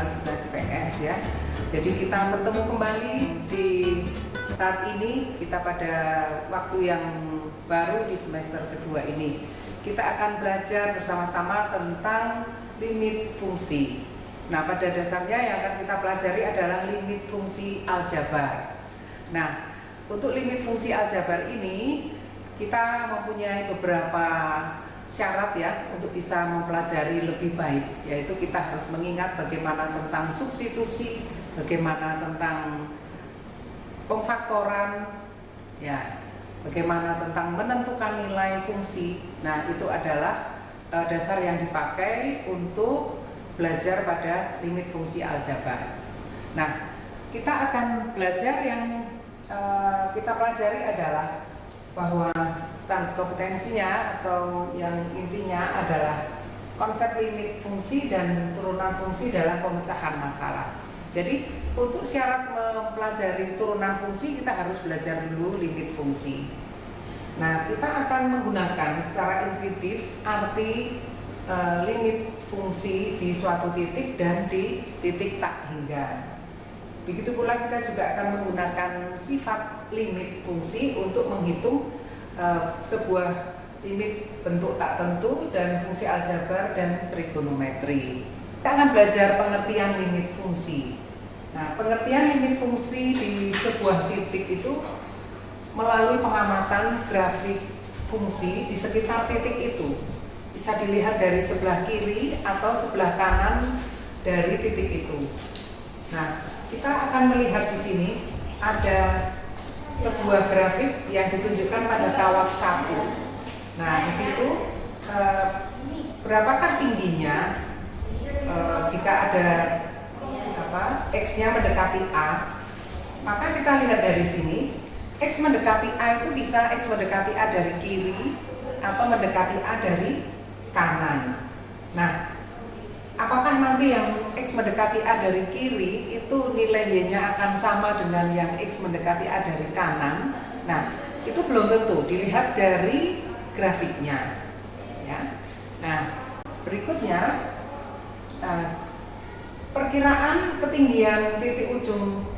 11 PS ya. Jadi kita bertemu kembali di saat ini, kita pada waktu yang baru di semester kedua ini. Kita akan belajar bersama-sama tentang limit fungsi. Nah, pada dasarnya yang akan kita pelajari adalah limit fungsi aljabar. Nah, untuk limit fungsi aljabar ini kita mempunyai beberapa syarat ya untuk bisa mempelajari lebih baik, yaitu kita harus mengingat bagaimana tentang substitusi, bagaimana tentang pemfaktoran, ya, bagaimana tentang menentukan nilai fungsi. Nah, itu adalah dasar yang dipakai untuk belajar pada limit fungsi aljabar. Nah, kita akan belajar yang kita pelajari adalah bahwa standar kompetensinya atau yang intinya adalah konsep limit fungsi dan turunan fungsi dalam pemecahan masalah. Jadi untuk syarat mempelajari turunan fungsi kita harus belajar dulu limit fungsi. Nah, kita akan menggunakan secara intuitif arti limit fungsi di suatu titik dan di titik tak hingga. Begitu pula kita juga akan menggunakan sifat limit fungsi untuk menghitung sebuah limit bentuk tak tentu dan fungsi aljabar dan trigonometri. Kita akan belajar pengertian limit fungsi. Nah, pengertian limit fungsi di sebuah titik itu melalui pengamatan grafik fungsi di sekitar titik itu. Bisa dilihat dari sebelah kiri atau sebelah kanan dari titik itu. Nah, kita akan melihat di sini ada sebuah grafik yang ditunjukkan pada kawat 1. Nah, di situ berapakah tingginya jika ada X-nya mendekati A, maka kita lihat dari sini X mendekati A itu bisa X mendekati A dari kiri atau mendekati A dari kanan. Nah, apakah nanti yang X mendekati A dari kiri itu nilai Y-nya akan sama dengan yang X mendekati A dari kanan? Nah, itu belum tentu, dilihat dari grafiknya ya. Nah, berikutnya perkiraan ketinggian titik ujung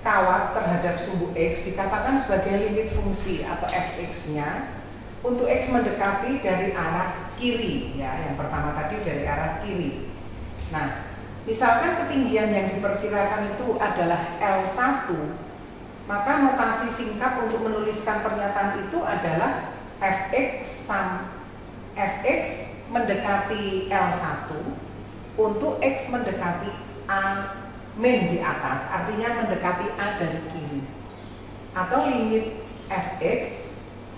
kawat terhadap sumbu X dikatakan sebagai limit fungsi atau fx-nya untuk X mendekati dari arah kiri ya, yang pertama tadi dari arah kiri. Nah, misalkan ketinggian yang diperkirakan itu adalah L1, maka notasi singkat untuk menuliskan pernyataan itu adalah fx mendekati L1 untuk X mendekati A min di atas, artinya mendekati A dari kiri, atau limit fx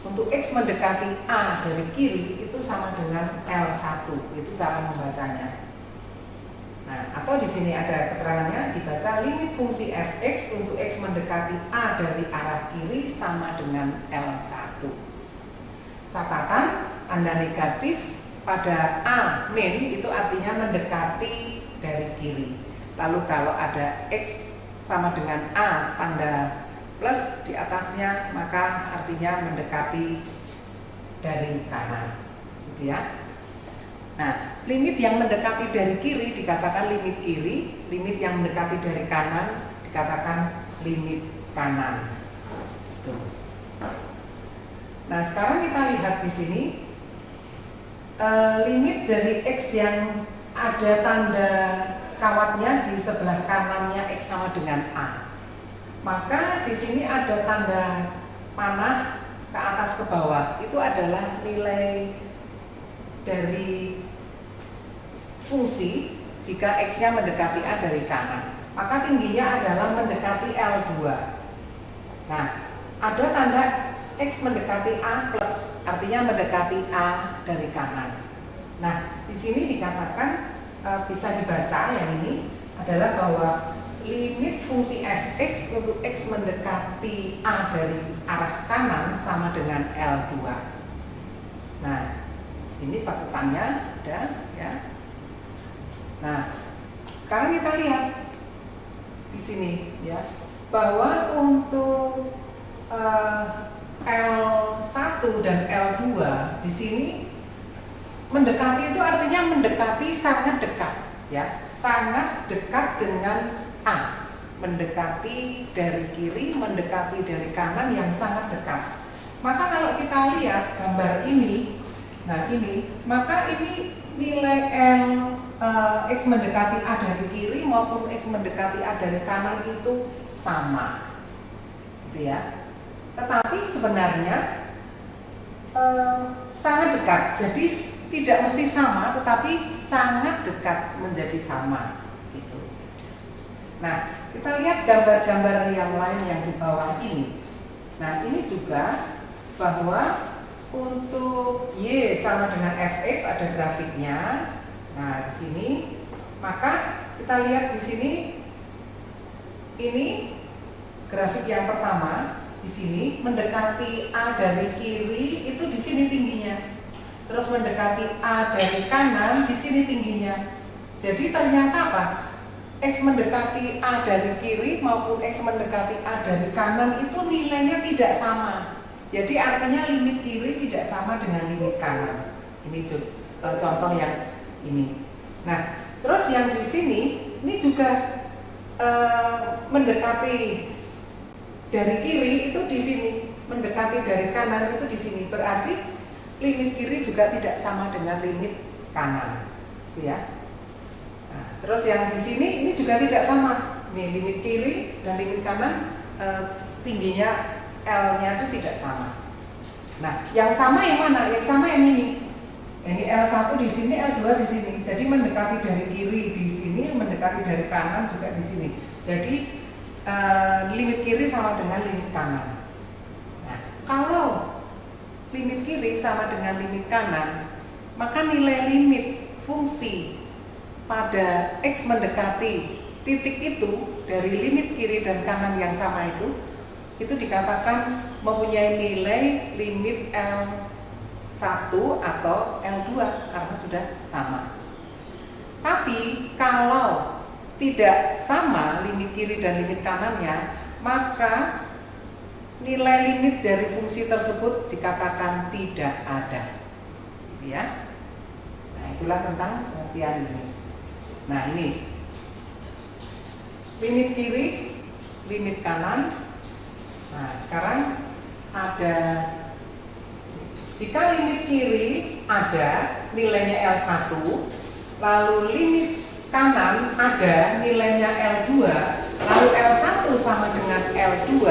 untuk X mendekati A dari kiri itu sama dengan L1, itu cara membacanya. Nah, atau di sini ada keterangannya dibaca limit fungsi fx untuk X mendekati A dari arah kiri sama dengan L1. Catatan, tanda negatif pada A min itu artinya mendekati dari kiri. Lalu kalau ada X sama dengan A tanda plus di atasnya, maka artinya mendekati dari kanan, gitu ya. Nah, limit yang mendekati dari kiri dikatakan limit kiri, limit yang mendekati dari kanan dikatakan limit kanan. Tuh. Nah, sekarang kita lihat di sini limit dari X yang ada tanda kawatnya di sebelah kanannya X sama dengan A. Maka di sini ada tanda panah ke atas ke bawah. Itu adalah nilai dari fungsi jika X-nya mendekati A dari kanan. Maka tingginya adalah mendekati L2. Nah, ada tanda X mendekati A plus, artinya mendekati A dari kanan. Nah, di sini dikatakan bisa dibaca yang ini adalah bahwa limit fungsi fx untuk X mendekati A dari arah kanan sama dengan L2. Nah, di sini catatannya ada ya. Nah, sekarang kita lihat di sini ya bahwa untuk L1 dan L2 di sini mendekati itu artinya mendekati sangat dekat ya, sangat dekat dengan A, mendekati dari kiri, mendekati dari kanan yang sangat dekat. Maka kalau kita lihat gambar ini, nah ini, maka ini nilai X mendekati A dari kiri maupun X mendekati A dari kanan itu sama, gitu ya. Tetapi sebenarnya sangat dekat, jadi tidak mesti sama, tetapi sangat dekat menjadi sama, gitu. Nah, kita lihat gambar-gambar yang lain yang di bawah ini. Nah, ini juga bahwa untuk Y sama dengan Fx ada grafiknya. Nah, di sini maka kita lihat di sini ini grafik yang pertama. Di sini mendekati A dari kiri itu di sini tingginya. Terus mendekati A dari kanan di sini tingginya. Jadi ternyata apa? X mendekati A dari kiri maupun X mendekati A dari kanan itu nilainya tidak sama. Jadi artinya limit kiri tidak sama dengan limit kanan. Ini contoh yang ini. Nah, terus yang di sini ini juga mendekati dari kiri itu di sini, mendekati dari kanan itu di sini. Berarti limit kiri juga tidak sama dengan limit kanan, ya. Nah, terus yang di sini ini juga tidak sama. Nih limit kiri dan limit kanan tingginya L-nya itu tidak sama. Nah, yang sama yang mana? Yang sama yang ini. Ini L1 di sini, L2 di sini. Jadi mendekati dari kiri di sini, mendekati dari kanan juga di sini. Jadi limit kiri sama dengan limit kanan. Nah, kalau limit kiri sama dengan limit kanan, maka nilai limit fungsi pada X mendekati titik itu dari limit kiri dan kanan yang sama itu dikatakan mempunyai nilai limit L1 atau L2 karena sudah sama. Tapi kalau tidak sama limit kiri dan limit kanannya, maka nilai limit dari fungsi tersebut dikatakan tidak ada, ya. Nah, itulah tentang pengertian ini. Nah, ini limit kiri, limit kanan. Nah, sekarang ada, jika limit kiri ada nilainya L1, lalu limit kanan ada nilainya L2, lalu L1 sama dengan L2,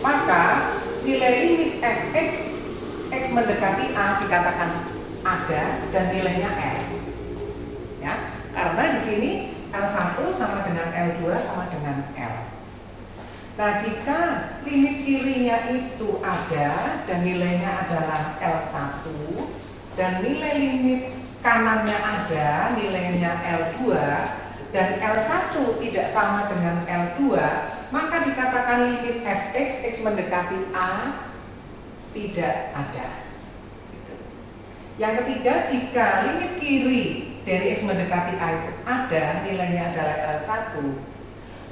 maka nilai limit Fx, X mendekati A dikatakan ada dan nilainya L. Ya, karena di sini L1 sama dengan L2 sama dengan L. Nah, jika limit kirinya itu ada dan nilainya adalah L1 dan nilai limit kanannya ada, nilainya L2 dan L1 tidak sama dengan L2, maka dikatakan limit Fx, X mendekati A tidak ada. Yang ketiga, jika limit kiri dari X mendekati A itu ada, nilainya adalah L1,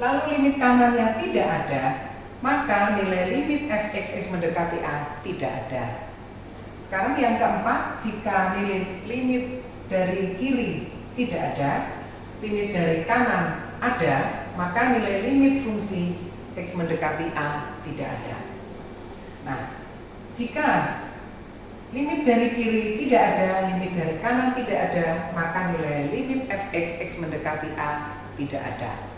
lalu limit kanannya tidak ada, maka nilai limit Fx, X mendekati A tidak ada. Sekarang yang keempat, jika limit dari kiri tidak ada, limit dari kanan ada, maka nilai limit fungsi X mendekati A tidak ada. Nah, jika limit dari kiri tidak ada, limit dari kanan tidak ada, maka nilai limit Fx, X mendekati A tidak ada.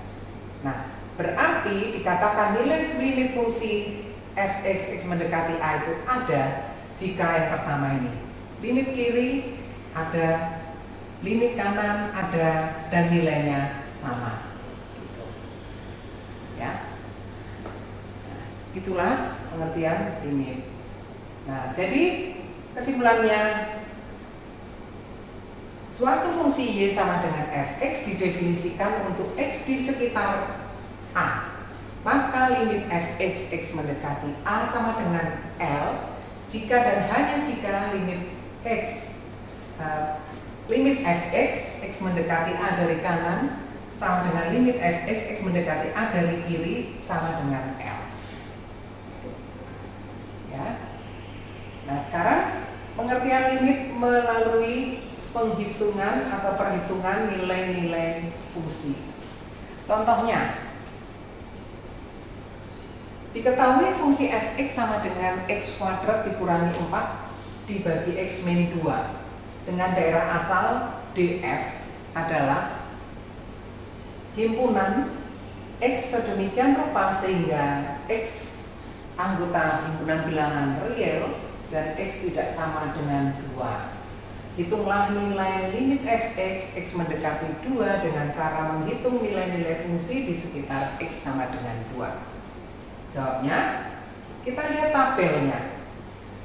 Nah, berarti dikatakan nilai limit fungsi Fx, X mendekati A itu ada jika yang pertama ini limit kiri ada, limit kanan ada, dan nilainya sama. Gitu. Ya, nah, itulah pengertian limit. Nah, jadi kesimpulannya, suatu fungsi Y sama dengan Fx didefinisikan untuk X di sekitar A. Maka limit Fx, X mendekati A sama dengan L jika dan hanya jika limit Fx, X mendekati A dari kanan sama dengan limit Fx, X mendekati A dari kiri sama dengan L. Ya. Nah, sekarang pengertian limit melalui penghitungan atau perhitungan nilai-nilai fungsi. Contohnya, diketahui fungsi fx sama dengan x kuadrat dikurangi 4 dibagi x min 2 dengan daerah asal df adalah himpunan x sedemikian rupa sehingga x anggota himpunan bilangan real dan x tidak sama dengan 2. Hitunglah nilai limit fx, x mendekati 2 dengan cara menghitung nilai-nilai fungsi di sekitar x sama dengan 2. Jawabnya, kita lihat tabelnya.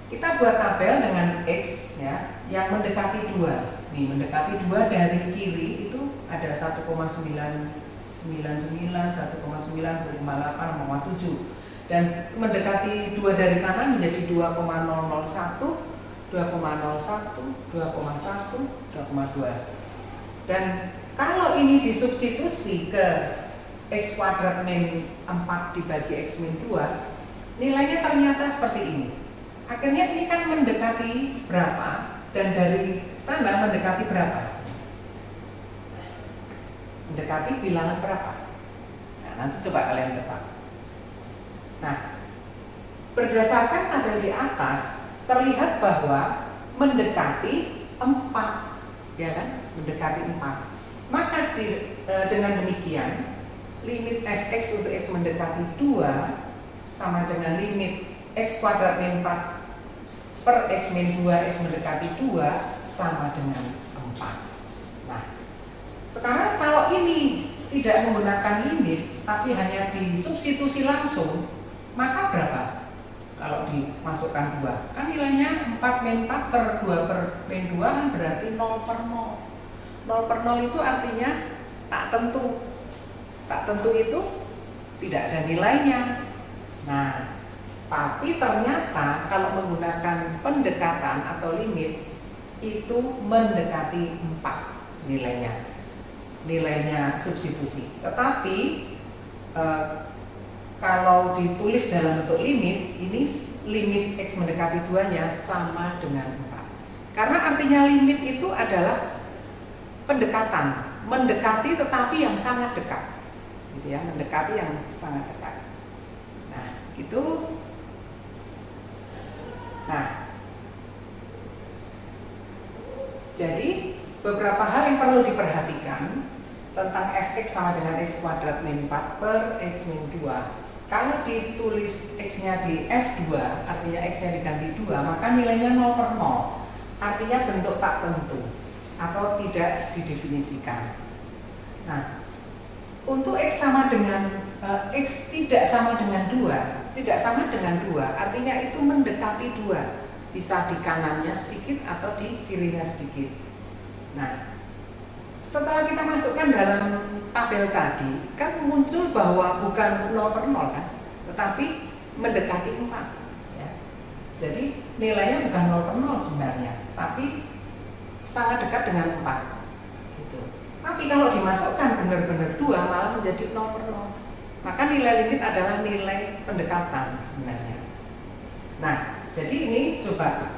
Kita buat tabel dengan x ya, yang mendekati 2. Nih, mendekati 2 dari kiri itu ada 1,999, 1,9, 1,8, 0,7. Dan mendekati 2 dari kanan menjadi 2,001, 2,01, 2,1, 2,2. Dan kalau ini disubstitusi ke x kuadrat min 4 dibagi x min 2, nilainya ternyata seperti ini. Akhirnya ini kan mendekati berapa, dan dari sana mendekati berapa? Mendekati bilangan berapa? Nah, nanti coba kalian tebak. Nah, berdasarkan tabel di atas terlihat bahwa mendekati 4, ya kan? Mendekati 4. Maka dengan demikian limit fx untuk x mendekati 2 sama dengan limit x kuadrat min 4 per x min 2 x mendekati 2 sama dengan 4. Nah, sekarang kalau ini tidak menggunakan limit tapi hanya disubstitusi langsung, maka berapa? Kalau dimasukkan 2, kan nilainya 4 min 4 per 2 per min 2 kan berarti 0 per 0. 0 per 0 itu artinya tak tentu. Tak tentu itu tidak ada nilainya. Nah, tapi ternyata kalau menggunakan pendekatan atau limit itu mendekati 4 nilainya. Nilainya substitusi. Tetapi kalau ditulis dalam bentuk limit, ini limit x mendekati 2-nya sama dengan 4. Karena artinya limit itu adalah pendekatan, mendekati tetapi yang sangat dekat. Gitu ya, mendekati yang sangat dekat. Nah, itu. Nah, jadi beberapa hal yang perlu diperhatikan tentang fx sama dengan x kuadrat min 4 per x min 2. Kalau ditulis x-nya di f2, artinya x-nya diganti 2, maka nilainya 0 per 0. Artinya bentuk tak tentu atau tidak didefinisikan. Nah, untuk x sama dengan x tidak sama dengan 2, tidak sama dengan 2, artinya itu mendekati 2. Bisa di kanannya sedikit atau di kirinya sedikit. Nah, setelah kita masukkan dalam tabel tadi, kan muncul bahwa bukan 0 per 0 kan, tetapi mendekati 4 ya. Jadi nilainya bukan 0 per 0 sebenarnya, tapi sangat dekat dengan 4 gitu. Tapi kalau dimasukkan benar-benar 2 malah menjadi 0 per 0. Maka nilai limit adalah nilai pendekatan sebenarnya. Nah, jadi ini coba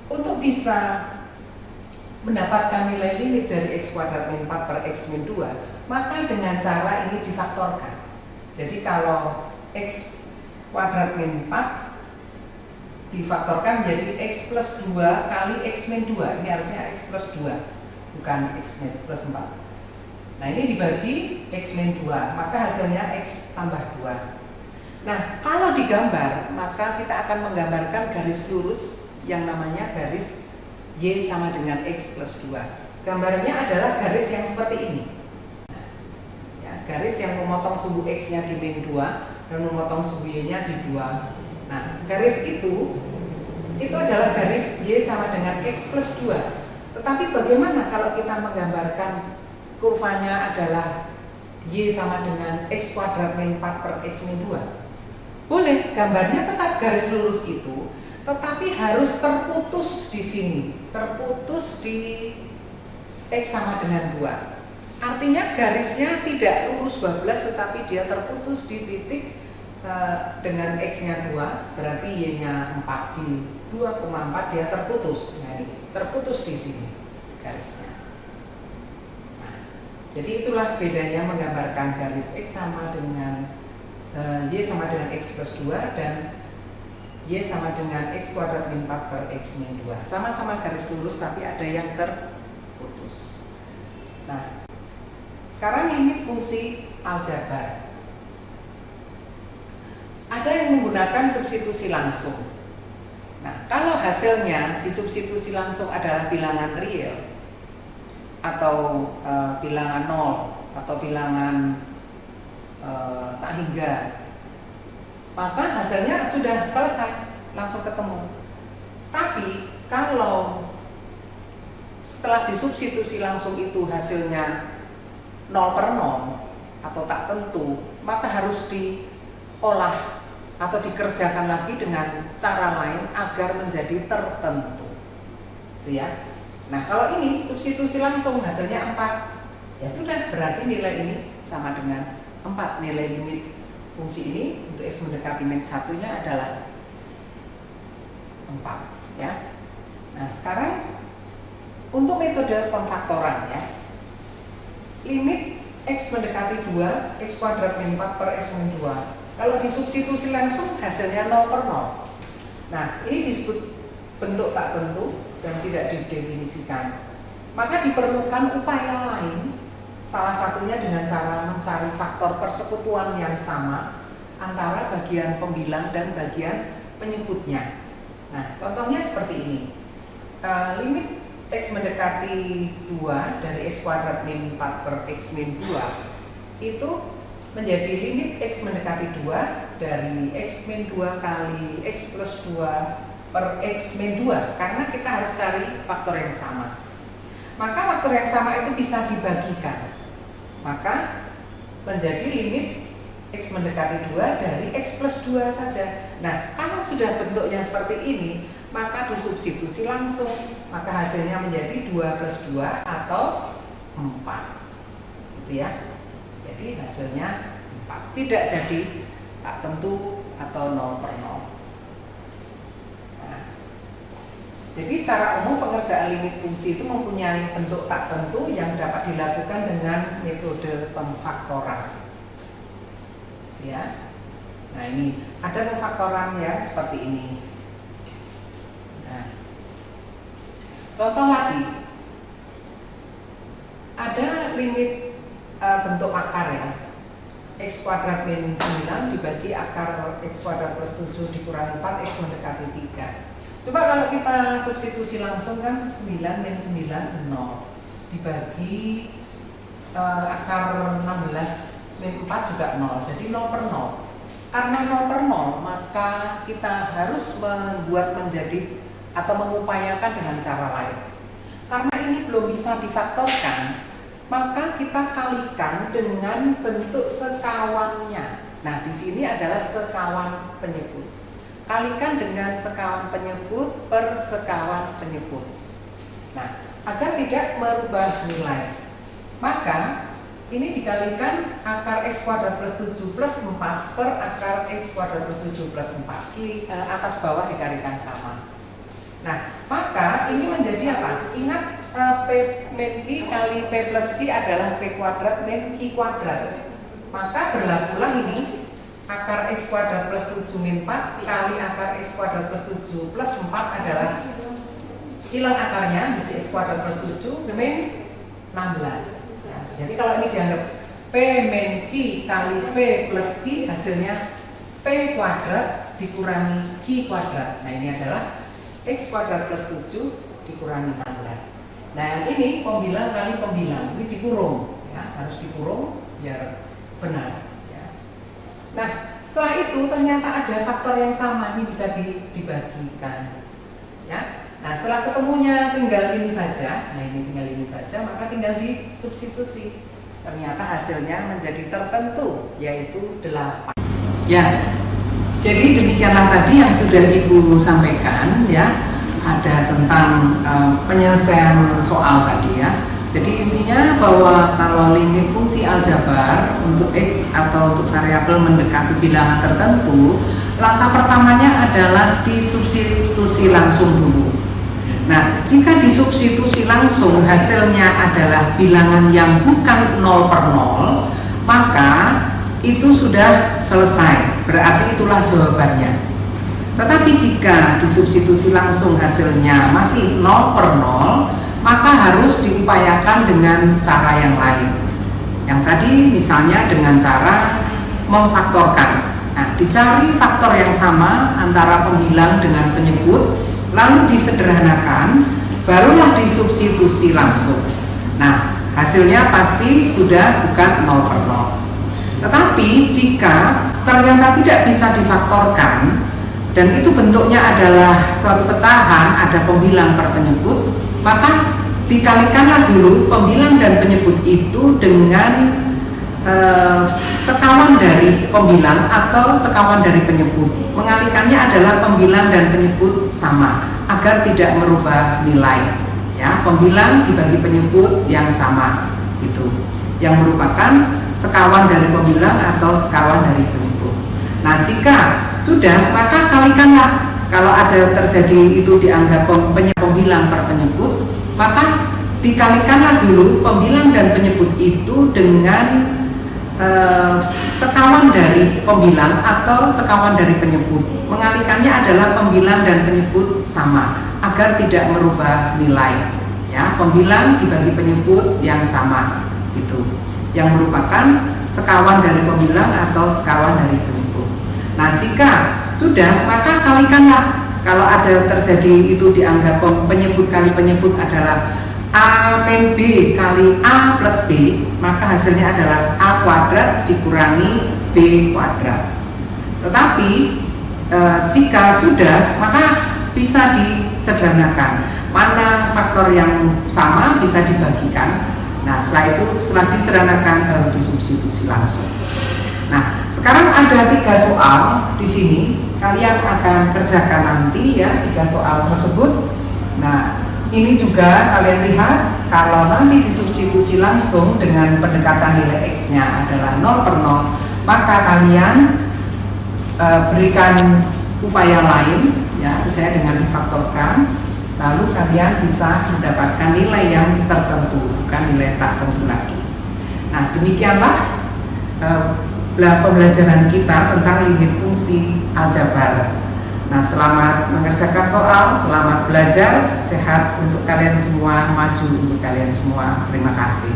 untuk bisa mendapatkan nilai limit dari x kuadrat min 4 per x min 2, maka dengan cara ini difaktorkan. Jadi kalau x kuadrat min 4 difaktorkan menjadi x plus 2 kali x min 2, ini harusnya x plus 2, bukan x min plus 4. Nah, ini dibagi x min 2, maka hasilnya x tambah 2. Nah, kalau digambar, maka kita akan menggambarkan garis lurus yang namanya garis Y sama dengan X plus 2. Gambarnya adalah garis yang seperti ini. Ya, garis yang memotong suhu X-nya di min 2 dan memotong suhu Y-nya di 2. Nah, garis itu adalah garis Y sama dengan X plus 2. Tetapi bagaimana kalau kita menggambarkan kurvanya adalah Y sama dengan X kuadrat min 4 per X min 2? Boleh, gambarnya tetap garis lurus itu, tetapi harus terputus di sini, terputus di X sama dengan 2. Artinya garisnya tidak lurus 12, tetapi dia terputus di titik dengan X-nya 2, berarti Y-nya 4 di 2,4 dia terputus. Nah, ini terputus di sini. garisnya. Nah, jadi itulah bedanya menggambarkan garis X sama dengan Y sama dengan X plus 2 dan Y sama dengan X kuadrat min 4 per X min 2. Sama-sama garis lurus tapi ada yang terputus. Nah, sekarang limit fungsi aljabar. Ada yang menggunakan substitusi langsung. Nah, kalau hasilnya disubstitusi langsung adalah bilangan real atau bilangan nol atau bilangan tak hingga, maka hasilnya sudah selesai, langsung ketemu. Tapi kalau setelah disubstitusi langsung itu hasilnya 0 per 0 atau tak tentu, maka harus diolah atau dikerjakan lagi dengan cara lain agar menjadi tertentu. Gitu ya. Nah, kalau ini substitusi langsung hasilnya 4. Ya sudah, berarti nilai ini sama dengan 4. Nilai limit fungsi ini untuk X mendekati min 1-nya adalah 4 ya. Nah, sekarang untuk metode pemfaktoran ya. Limit X mendekati 2, X kuadrat min 4 per X min 2. Kalau disubstitusi langsung hasilnya 0 per 0. Nah, ini disebut bentuk tak tentu dan tidak didefinisikan. Maka diperlukan upaya lain, salah satunya dengan cara mencari faktor persekutuan yang sama antara bagian pembilang dan bagian penyebutnya. Nah, contohnya seperti ini. Limit X mendekati 2 dari X kuadrat min 4 per X min 2 itu menjadi limit X mendekati 2 dari X min 2 kali X plus 2 per X min 2, karena kita harus cari faktor yang sama. Maka faktor yang sama itu bisa dibagikan, maka menjadi limit X mendekati 2 dari X plus 2 saja. Nah, kalau sudah bentuknya seperti ini, maka disubstitusi langsung, maka hasilnya menjadi 2 plus 2 atau 4 gitu ya. Jadi hasilnya 4, tidak jadi tak tentu atau 0 per 0. Nah, jadi secara umum pengerjaan limit fungsi itu mempunyai bentuk tak tentu yang dapat dilakukan dengan metode pemfaktoran ya. Nah, ini ada pemfaktoran yang seperti ini. Nah, contoh lagi, ada limit bentuk akar ya, X kuadrat min 9 dibagi akar X kuadrat plus 7 dikurangi 4 X mendekati 3. Coba kalau kita substitusi langsung kan 9 min 9 0 dibagi akar 16 min 4 juga 0, jadi 0 per 0. Karena 0 per 0, maka kita harus membuat menjadi atau mengupayakan dengan cara lain. Karena ini belum bisa difaktorkan, maka kita kalikan dengan bentuk sekawannya. Nah, di sini adalah sekawan penyebut. Kalikan dengan sekawan penyebut per sekawan penyebut. Nah, agar tidak merubah nilai, maka ini dikalikan akar X kuadrat plus 7 plus 4 per akar X kuadrat plus 7 plus 4. Atas bawah dikalikan sama. Nah, maka ini menjadi apa? Ingat, P min Q kali P plus Q adalah P kuadrat min Q kuadrat. Maka berlakulah ini akar X kuadrat plus 7 min 4 kali akar X kuadrat plus 7 plus 4 adalah hilang akarnya, jadi X kuadrat plus 7 min 16. Jadi kalau ini dianggap P min Q kali P plus Q, hasilnya P kuadrat dikurangi Q kuadrat. Nah, ini adalah X kuadrat plus 7 dikurangi 16. Nah, yang ini pembilang kali pembilang, ini dikurung ya, harus dikurung biar benar ya. Nah, setelah itu ternyata ada faktor yang sama, ini bisa dibagikan ya. Nah, setelah ketemunya tinggal ini saja, nah ini tinggal ini saja, maka tinggal disubstitusi. Ternyata hasilnya menjadi tertentu, yaitu 8. Ya, jadi demikianlah tadi yang sudah Ibu sampaikan ya, ada tentang penyelesaian soal tadi ya. Jadi intinya bahwa kalau limit fungsi aljabar untuk X atau untuk variabel mendekati bilangan tertentu, langkah pertamanya adalah disubstitusi langsung dulu. Nah, jika disubstitusi langsung hasilnya adalah bilangan yang bukan 0/0, maka itu sudah selesai, berarti itulah jawabannya. Tetapi jika disubstitusi langsung hasilnya masih 0/0, maka harus diupayakan dengan cara yang lain. Yang tadi misalnya dengan cara memfaktorkan. Nah, dicari faktor yang sama antara pembilang dengan penyebut, lalu disederhanakan, barulah disubstitusi langsung. Nah, hasilnya pasti sudah bukan 0/0. Tetapi jika ternyata tidak bisa difaktorkan dan itu bentuknya adalah suatu pecahan, ada pembilang per penyebut, maka dikalikanlah dulu pembilang dan penyebut itu dengan sekawan dari pembilang atau sekawan dari penyebut. Mengalikannya adalah pembilang dan penyebut sama agar tidak merubah nilai. Ya, pembilang dibagi penyebut yang sama itu, yang merupakan sekawan dari pembilang atau sekawan dari penyebut. Nah, jika sudah, maka kalikanlah. Kalau ada terjadi itu dianggap pembilang per penyebut, maka dikalikanlah dulu pembilang dan penyebut itu dengan sekawan dari pembilang atau sekawan dari penyebut. Mengalikannya adalah pembilang dan penyebut sama agar tidak merubah nilai. Ya, pembilang dibagi penyebut yang sama itu, yang merupakan sekawan dari pembilang atau sekawan dari penyebut. Nah, jika sudah, maka kalikanlah. Kalau ada terjadi itu dianggap penyebut kali penyebut adalah A min B kali A plus B, maka hasilnya adalah A kuadrat dikurangi B kuadrat. Tetapi jika sudah, maka bisa disederhanakan. Mana faktor yang sama bisa dibagikan. Nah, setelah disederhanakan baru disubstitusi langsung. Nah, sekarang ada 3 soal di sini. Kalian akan kerjakan nanti ya 3 soal tersebut. Nah, ini juga kalian lihat, kalau nanti disubstitusi langsung dengan pendekatan nilai X-nya adalah 0/0, maka kalian berikan upaya lain, ya, misalnya dengan difaktorkan, lalu kalian bisa mendapatkan nilai yang tertentu, bukan nilai tak tentu lagi. Nah, demikianlah pembelajaran kita tentang limit fungsi aljabar. Nah, selamat mengerjakan soal, selamat belajar, sehat untuk kalian semua, maju untuk kalian semua. Terima kasih.